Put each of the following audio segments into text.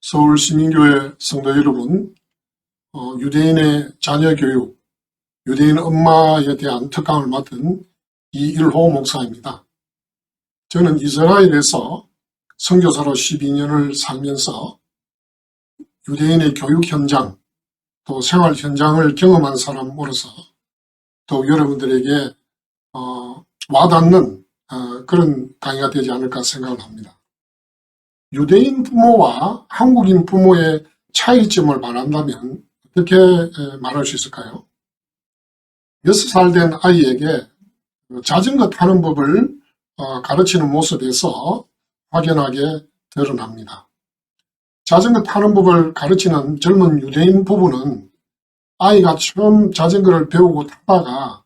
서울시민교회 성도 여러분, 유대인의 자녀 교육, 유대인 엄마에 대한 특강을 맡은 이일호 목사입니다. 저는 이스라엘에서 선교사로 12년을 살면서 유대인의 교육 현장, 또 생활 현장을 경험한 사람으로서 또 여러분들에게 와닿는 그런 강의가 되지 않을까 생각을 합니다. 유대인 부모와 한국인 부모의 차이점을 말한다면 어떻게 말할 수 있을까요? 6살 된 아이에게 자전거 타는 법을 가르치는 모습에서 확연하게 드러납니다. 자전거 타는 법을 가르치는 젊은 유대인 부부는 아이가 처음 자전거를 배우고 타다가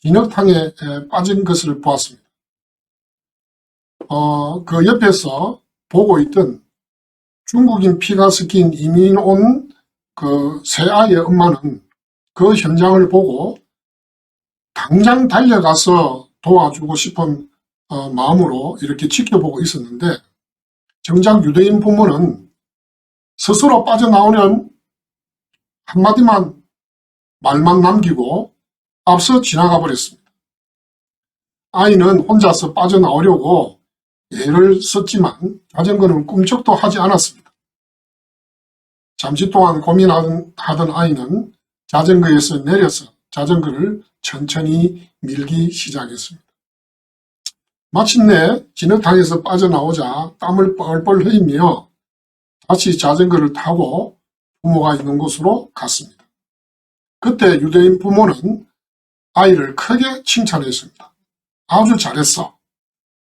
진흙탕에 빠진 것을 보았습니다. 그 옆에서 보고 있던 중국인 피가 섞인 이민 온 그 새 아이의 엄마는 그 현장을 보고 당장 달려가서 도와주고 싶은 마음으로 이렇게 지켜보고 있었는데, 정작 유대인 부모는 스스로 빠져나오는 한마디만 말만 남기고 앞서 지나가 버렸습니다. 아이는 혼자서 빠져나오려고 애를 썼지만 자전거는 꿈쩍도 하지 않았습니다. 잠시 동안 고민하던 아이는 자전거에서 내려서 자전거를 천천히 밀기 시작했습니다. 마침내 진흙탕에서 빠져나오자 땀을 뻘뻘 흘리며 다시 자전거를 타고 부모가 있는 곳으로 갔습니다. 그때 유대인 부모는 아이를 크게 칭찬했습니다. 아주 잘했어.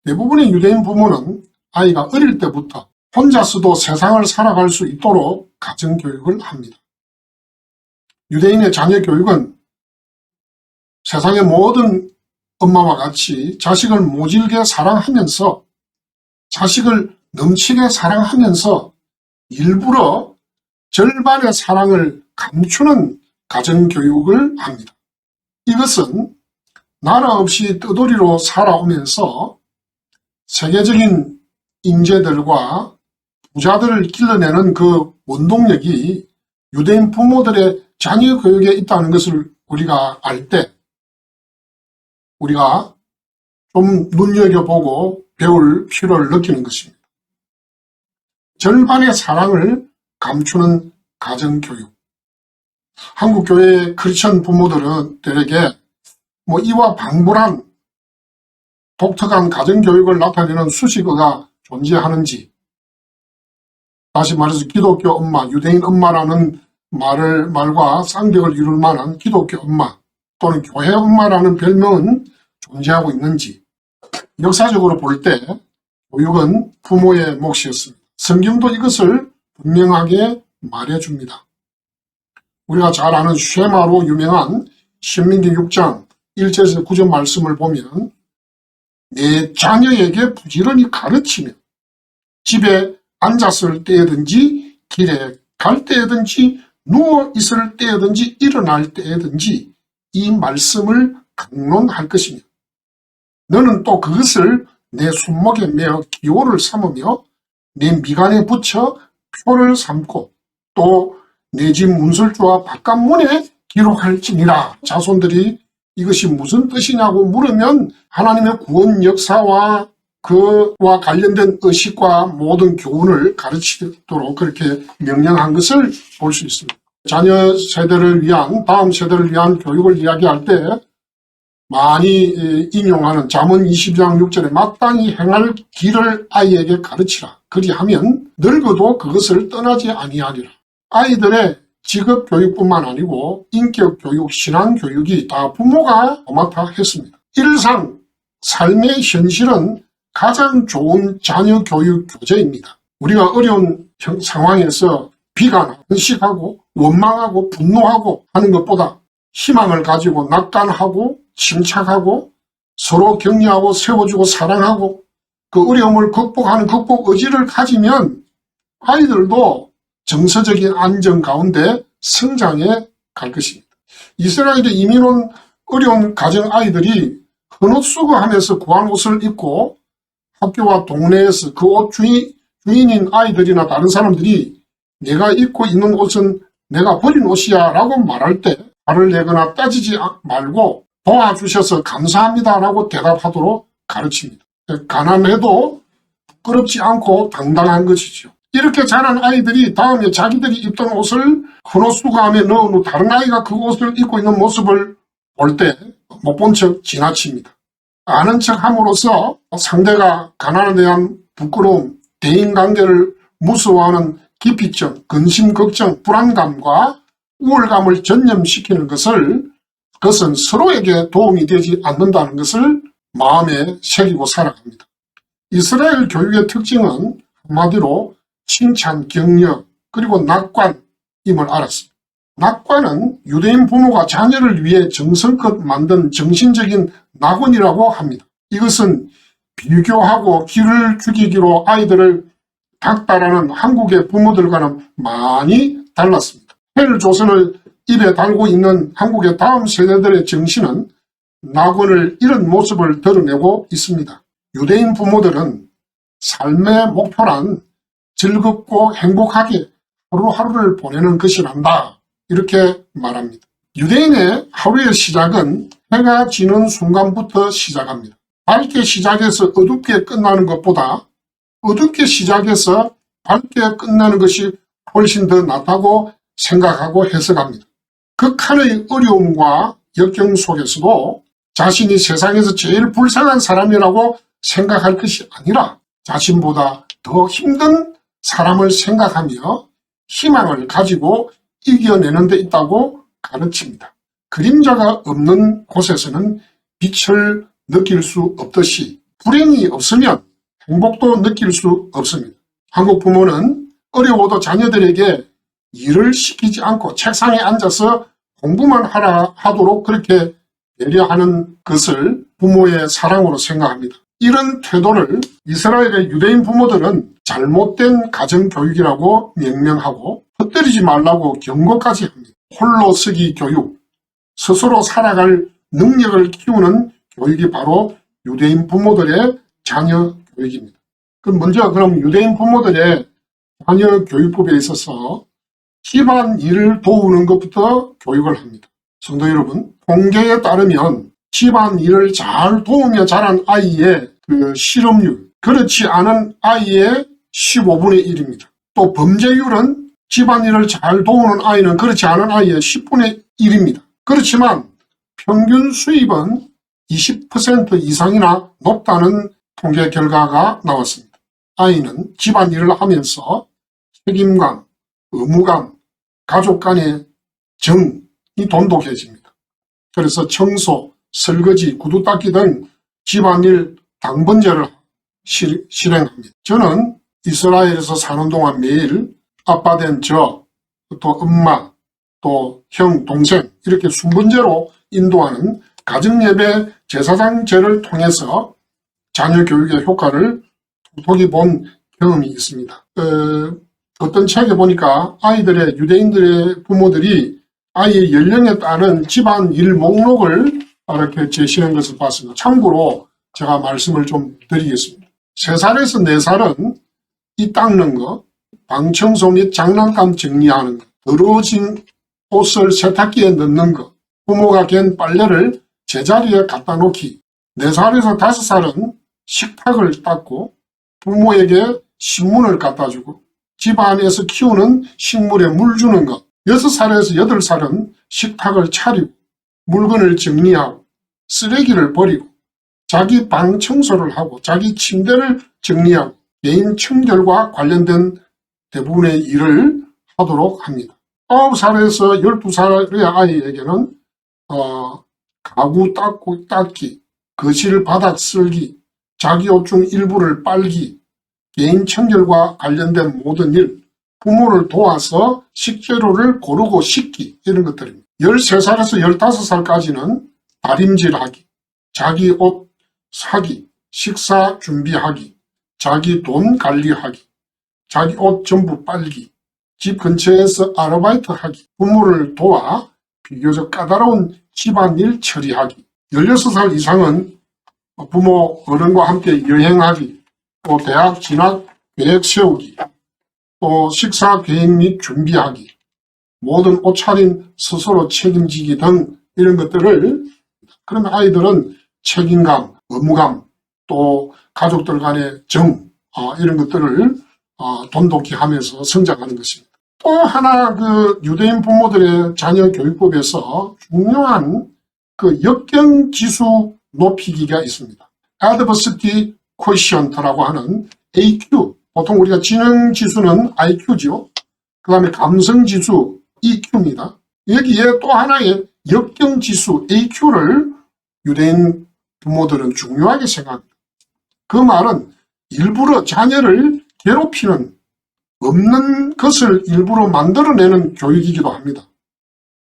대부분의 유대인 부모는 아이가 어릴 때부터 혼자서도 세상을 살아갈 수 있도록 가정교육을 합니다. 유대인의 자녀 교육은 세상의 모든 엄마와 같이 자식을 모질게 사랑하면서, 자식을 넘치게 사랑하면서 일부러 절반의 사랑을 감추는 가정교육을 합니다. 이것은 나라 없이 떠돌이로 살아오면서 세계적인 인재들과 부자들을 길러내는 그 원동력이 유대인 부모들의 자녀 교육에 있다는 것을 우리가 알 때 우리가 좀 눈여겨보고 배울 필요를 느끼는 것입니다. 절반의 사랑을 감추는 가정교육. 한국교회 크리스천 부모들에게 이와 방불한 독특한 가정교육을 나타내는 수식어가 존재하는지, 다시 말해서 기독교 엄마, 유대인 엄마라는 말과 쌍벽을 이룰 만한 기독교 엄마 또는 교회 엄마라는 별명은 존재하고 있는지, 역사적으로 볼 때 교육은 부모의 몫이었습니다. 성경도 이것을 분명하게 말해줍니다. 우리가 잘 아는 쉐마로 유명한 신명기 6장 1절에서 9절 말씀을 보면, 내 자녀에게 부지런히 가르치며 집에 앉았을 때든지 길에 갈 때든지 누워 있을 때든지 일어날 때든지 이 말씀을 강론할 것이며, 너는 또 그것을 내 손목에 매어 기호를 삼으며 내 미간에 붙여 표를 삼고 또 내 집 문설주와 바깥문에 기록할지니라. 자손들이 이것이 무슨 뜻이냐고 물으면 하나님의 구원 역사와 그와 관련된 의식과 모든 교훈을 가르치도록 그렇게 명령한 것을 볼 수 있습니다. 자녀 세대를 위한, 다음 세대를 위한 교육을 이야기할 때 많이 인용하는 잠언 22장 6절에 마땅히 행할 길을 아이에게 가르치라. 그리하면 늙어도 그것을 떠나지 아니하리라. 아이들의 직업 교육뿐만 아니고 인격 교육, 신앙 교육이 다 부모가 도맡아 했습니다. 일상 삶의 현실은 가장 좋은 자녀 교육 교재입니다. 우리가 어려운 상황에서 비관하고 의식하고 원망하고 분노하고 하는 것보다 희망을 가지고 낙관하고 침착하고 서로 격려하고 세워주고 사랑하고 그 어려움을 극복하는 극복 의지를 가지면 아이들도 정서적인 안정 가운데 성장해 갈 것입니다. 이스라엘에 이민 온 어려운 가정 아이들이 헌옷수거하면서 구한 옷을 입고 학교와 동네에서 그 옷 주인인 아이들이나 다른 사람들이 내가 입고 있는 옷은 내가 버린 옷이야 라고 말할 때 화를 내거나 따지지 말고 도와주셔서 감사합니다 라고 대답하도록 가르칩니다. 가난해도 부끄럽지 않고 당당한 것이죠. 이렇게 자란 아이들이 다음에 자기들이 입던 옷을 헌옷 수거함에 넣은 후 다른 아이가 그 옷을 입고 있는 모습을 볼 때 못 본 척 지나칩니다. 아는 척 함으로써 상대가 가난에 대한 부끄러움, 대인관계를 무서워하는 기피증, 근심, 걱정, 불안감과 우울감을 전염시키는 그것은 서로에게 도움이 되지 않는다는 것을 마음에 새기고 살아갑니다. 이스라엘 교육의 특징은 한마디로 칭찬, 격려, 그리고 낙관임을 알았습니다. 낙관은 유대인 부모가 자녀를 위해 정성껏 만든 정신적인 낙원이라고 합니다. 이것은 비교하고 기를 죽이기로 아이들을 닦다라는 한국의 부모들과는 많이 달랐습니다. 헬조선을 입에 달고 있는 한국의 다음 세대들의 정신은 낙원을 잃은 모습을 드러내고 있습니다. 유대인 부모들은 삶의 목표란 즐겁고 행복하게 하루하루를 보내는 것이란다. 이렇게 말합니다. 유대인의 하루의 시작은 해가 지는 순간부터 시작합니다. 밝게 시작해서 어둡게 끝나는 것보다 어둡게 시작해서 밝게 끝나는 것이 훨씬 더 낫다고 생각하고 해석합니다. 극한의 어려움과 역경 속에서도 자신이 세상에서 제일 불쌍한 사람이라고 생각할 것이 아니라 자신보다 더 힘든 사람을 생각하며 희망을 가지고 이겨내는 데 있다고 가르칩니다. 그림자가 없는 곳에서는 빛을 느낄 수 없듯이 불행이 없으면 행복도 느낄 수 없습니다. 한국 부모는 어려워도 자녀들에게 일을 시키지 않고 책상에 앉아서 공부만 하도록 그렇게 배려하는 것을 부모의 사랑으로 생각합니다. 이런 태도를 이스라엘의 유대인 부모들은 잘못된 가정교육이라고 명명하고 헛되리지 말라고 경고까지 합니다. 홀로 서기 교육, 스스로 살아갈 능력을 키우는 교육이 바로 유대인 부모들의 자녀 교육입니다. 그럼 유대인 부모들의 자녀 교육법에 있어서 집안 일을 도우는 것부터 교육을 합니다. 성도 여러분, 통계에 따르면 집안 일을 잘 도우며 자란 아이의 실업률, 그렇지 않은 아이의 15분의 1입니다. 또 범죄율은 집안일을 잘 도우는 아이는 그렇지 않은 아이의 10분의 1입니다. 그렇지만 평균 수입은 20% 이상이나 높다는 통계 결과가 나왔습니다. 아이는 집안일을 하면서 책임감, 의무감, 가족 간의 정이 돈독해집니다. 그래서 청소, 설거지, 구두 닦기 등 집안일 당번제를 실행합니다. 저는 이스라엘에서 사는 동안 매일 아빠 된 저, 또 엄마, 또 형, 동생 이렇게 순번제로 인도하는 가정예배 제사장제를 통해서 자녀 교육의 효과를 톡톡히 본 경험이 있습니다. 어떤 책에 보니까 유대인들의 부모들이 아이의 연령에 따른 집안 일 목록을 이렇게 제시한 것을 봤습니다. 참고로 제가 말씀을 좀 드리겠습니다. 3살에서 4살은 이 닦는 거, 방 청소 및 장난감 정리하는 거, 더러워진 옷을 세탁기에 넣는 거, 부모가 갠 빨래를 제자리에 갖다 놓기, 4살에서 5살은 식탁을 닦고 부모에게 신문을 갖다 주고 집안에서 키우는 식물에 물 주는 것, 6살에서 8살은 식탁을 차리고 물건을 정리하고 쓰레기를 버리고 자기 방 청소를 하고 자기 침대를 정리하고 개인 청결과 관련된 대부분의 일을 하도록 합니다. 9살에서 12살의 아이에게는 가구 닦기, 거실 바닥 쓸기, 자기 옷 중 일부를 빨기, 개인 청결과 관련된 모든 일, 부모를 도와서 식재료를 고르고 씻기 이런 것들입니다. 13살에서 15살까지는 다림질하기, 자기 옷 사기, 식사 준비하기, 자기 돈 관리하기, 자기 옷 전부 빨기, 집 근처에서 아르바이트 하기, 부모를 도와 비교적 까다로운 집안일 처리하기, 16살 이상은 부모 어른과 함께 여행하기, 또 대학 진학 계획 세우기, 또 식사 계획 및 준비하기, 모든 옷차림 스스로 책임지기 등 이런 것들을, 그러면 아이들은 책임감, 의무감, 또 가족들 간의 정, 이런 것들을 돈독히 하면서 성장하는 것입니다. 또 하나 유대인 부모들의 자녀 교육법에서 중요한 역경지수 높이기가 있습니다. Adversity Quotient라고 하는 AQ, 보통 우리가 지능지수는 IQ죠. 그 다음에 감성지수 EQ입니다. 여기에 또 하나의 역경지수 AQ를 유대인 부모들은 중요하게 생각합니다. 그 말은 일부러 자녀를 괴롭히는, 없는 것을 일부러 만들어내는 교육이기도 합니다.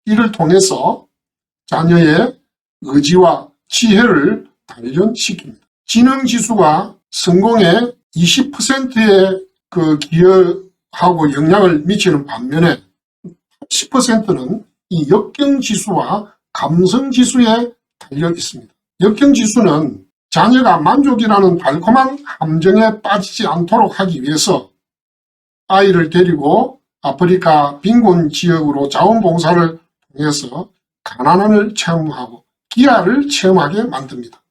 이를 통해서 자녀의 의지와 지혜를 단련시킵니다. 지능지수가 성공의 20%에 기여하고 영향을 미치는 반면에 80%는 이 역경지수와 감성지수에 달려 있습니다. 역경지수는 자녀가 만족이라는 달콤한 함정에 빠지지 않도록 하기 위해서 아이를 데리고 아프리카 빈곤 지역으로 자원봉사를 통해서 가난을 체험하고 기아를 체험하게 만듭니다.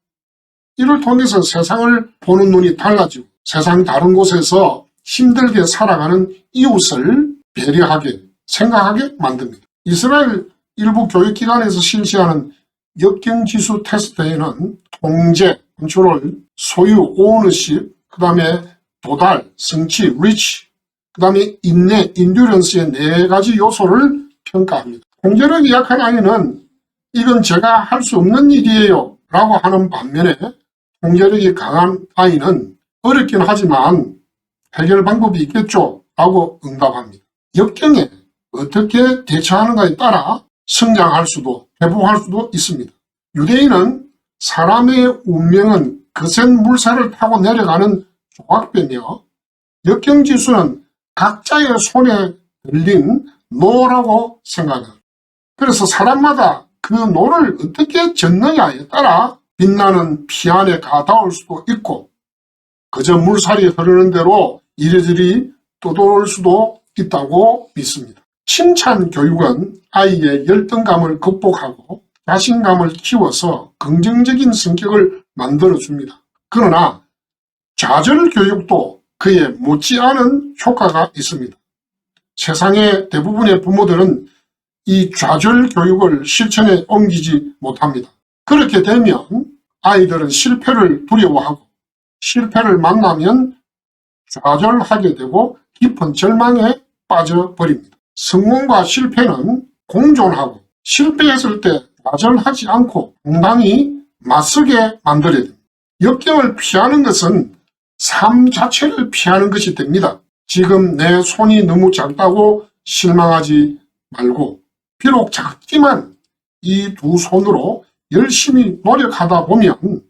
이를 통해서 세상을 보는 눈이 달라지고 세상 다른 곳에서 힘들게 살아가는 이웃을 배려하게 생각하게 만듭니다. 이스라엘 일부 교육기관에서 실시하는 역경지수 테스트에는 통제, 컨트롤, 소유, 오너십, 그 다음에 도달, 성취, 리치, 그 다음에 인내, 인듀런스의 4가지 요소를 평가합니다. 통제력이 약한 아이는 이건 제가 할 수 없는 일이에요 라고 하는 반면에 통제력이 강한 아이는 어렵긴 하지만 해결 방법이 있겠죠 라고 응답합니다. 역경에 어떻게 대처하는가에 따라 성장할 수도 회복할 수도 있습니다. 유대인은 사람의 운명은 거센 물살을 타고 내려가는 조각배며 역경지수는 각자의 손에 들린 노라고 생각합니다. 그래서 사람마다 그 노를 어떻게 젓느냐에 따라 빛나는 피 안에 가닿을 수도 있고 그저 물살이 흐르는 대로 이리저리 떠돌 수도 있다고 믿습니다. 칭찬 교육은 아이의 열등감을 극복하고 자신감을 키워서 긍정적인 성격을 만들어줍니다. 그러나 좌절 교육도 그에 못지않은 효과가 있습니다. 세상의 대부분의 부모들은 이 좌절 교육을 실천에 옮기지 못합니다. 그렇게 되면 아이들은 실패를 두려워하고 실패를 만나면 좌절하게 되고 깊은 절망에 빠져버립니다. 성공과 실패는 공존하고 실패했을 때 좌절하지 않고 당당히 맞서게 만들어야 됩니다. 역경을 피하는 것은 삶 자체를 피하는 것이 됩니다. 지금 내 손이 너무 작다고 실망하지 말고 비록 작지만 이 두 손으로 열심히 노력하다 보면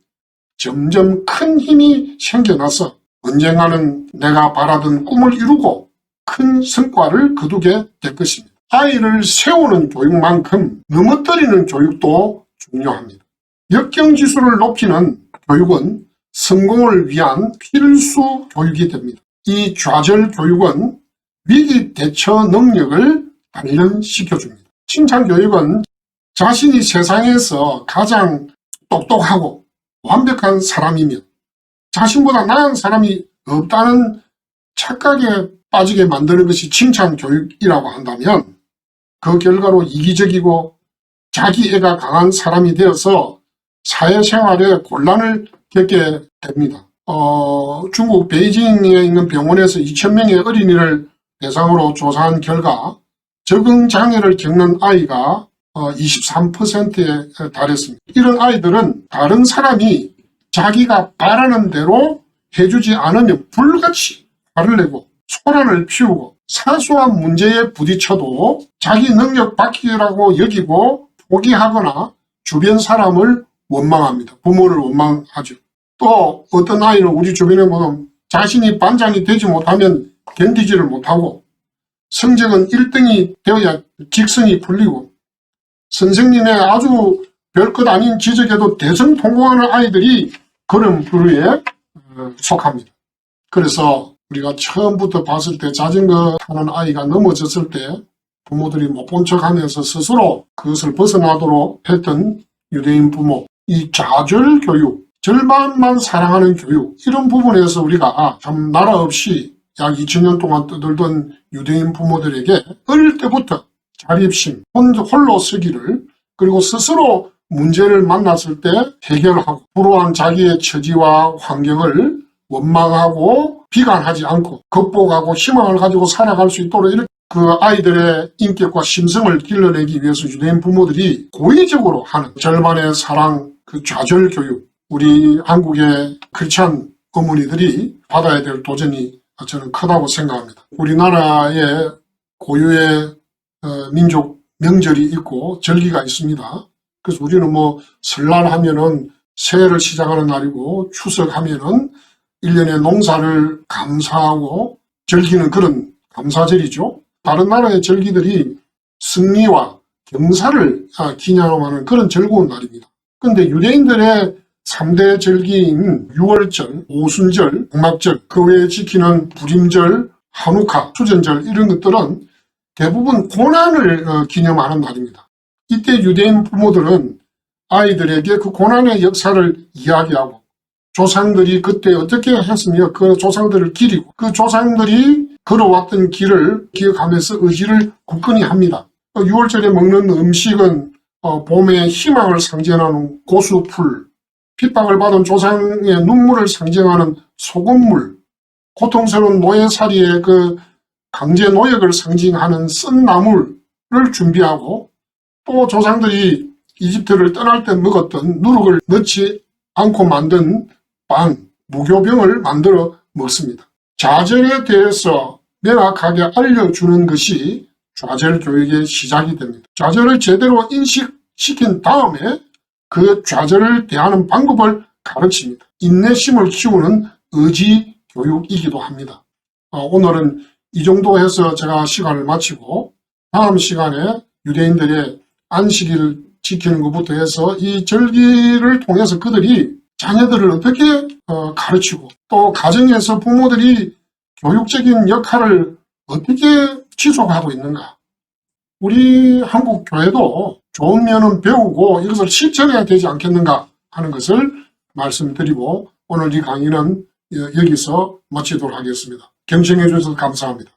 점점 큰 힘이 생겨나서 언젠가는 내가 바라던 꿈을 이루고 큰 성과를 거두게 될 것입니다. 아이를 세우는 교육만큼 넘어뜨리는 교육도 중요합니다. 역경지수를 높이는 교육은 성공을 위한 필수 교육이 됩니다. 이 좌절 교육은 위기 대처 능력을 단련시켜줍니다. 칭찬 교육은 자신이 세상에서 가장 똑똑하고 완벽한 사람이며 자신보다 나은 사람이 없다는 착각에 빠지게 만드는 것이 칭찬 교육이라고 한다면 그 결과로 이기적이고 자기애가 강한 사람이 되어서 사회생활에 곤란을 겪게 됩니다. 중국 베이징에 있는 병원에서 2000명의 어린이를 대상으로 조사한 결과 적응장애를 겪는 아이가 23%에 달했습니다. 이런 아이들은 다른 사람이 자기가 바라는 대로 해주지 않으면 불같이 화를 내고 소란을 피우고 사소한 문제에 부딪혀도 자기 능력 밖이라고 여기고 포기하거나 주변 사람을 원망합니다. 부모를 원망하죠. 또 어떤 아이는 우리 주변에 보면 자신이 반장이 되지 못하면 견디지를 못하고 성적은 1등이 되어야 직성이 풀리고 선생님의 아주 별것 아닌 지적에도 대성통곡하는 아이들이 그런 부류에 속합니다. 그래서 우리가 처음부터 봤을 때 자전거 타는 아이가 넘어졌을 때 부모들이 못 본 척하면서 스스로 그것을 벗어나도록 했던 유대인 부모, 이 좌절 교육, 절반만 사랑하는 교육, 이런 부분에서 우리가 참 나라 없이 약 2000년 동안 떠들던 유대인 부모들에게 어릴 때부터 자립심, 홀로 서기를, 그리고 스스로 문제를 만났을 때 해결하고 불우한 자기의 처지와 환경을 원망하고 비관하지 않고 극복하고 희망을 가지고 살아갈 수 있도록 이렇게 그 아이들의 인격과 심성을 길러내기 위해서 유대인 부모들이 고의적으로 하는 절반의 사랑, 그 좌절 교육, 우리 한국의 크리스찬 어머니들이 받아야 될 도전이 저는 크다고 생각합니다. 우리나라에 고유의 민족 명절이 있고 절기가 있습니다. 그래서 우리는 뭐 설날 하면은 새해를 시작하는 날이고 추석 하면은 1년의 농사를 감사하고 즐기는 그런 감사절이죠. 다른 나라의 절기들이 승리와 경사를 기념하는 그런 즐거운 날입니다. 그런데 유대인들의 3대 절기인 유월절, 오순절, 복막절, 그 외에 지키는 불임절, 한우카, 수전절 이런 것들은 대부분 고난을 기념하는 날입니다. 이때 유대인 부모들은 아이들에게 그 고난의 역사를 이야기하고 조상들이 그때 어떻게 했으며 그 조상들을 기리고 그 조상들이 걸어왔던 길을 기억하면서 의지를 굳건히 합니다. 6월절에 먹는 음식은 봄의 희망을 상징하는 고수풀, 핍박을 받은 조상의 눈물을 상징하는 소금물, 고통스러운 노예살이의 그 강제 노역을 상징하는 썬나물을 준비하고 또 조상들이 이집트를 떠날 때 먹었던 누룩을 넣지 않고 만든 빵, 무교병을 만들어 먹습니다. 좌절에 대해서 명확하게 알려주는 것이 좌절 교육의 시작이 됩니다. 좌절을 제대로 인식시킨 다음에 그 좌절을 대하는 방법을 가르칩니다. 인내심을 키우는 의지 교육이기도 합니다. 오늘은 이 정도 해서 제가 시간을 마치고 다음 시간에 유대인들의 안식일을 지키는 것부터 해서 이 절기를 통해서 그들이 자녀들을 어떻게 가르치고 또 가정에서 부모들이 교육적인 역할을 어떻게 지속하고 있는가. 우리 한국 교회도 좋은 면은 배우고 이것을 실천해야 되지 않겠는가 하는 것을 말씀드리고 오늘 이 강의는 여기서 마치도록 하겠습니다. 경청해 주셔서 감사합니다.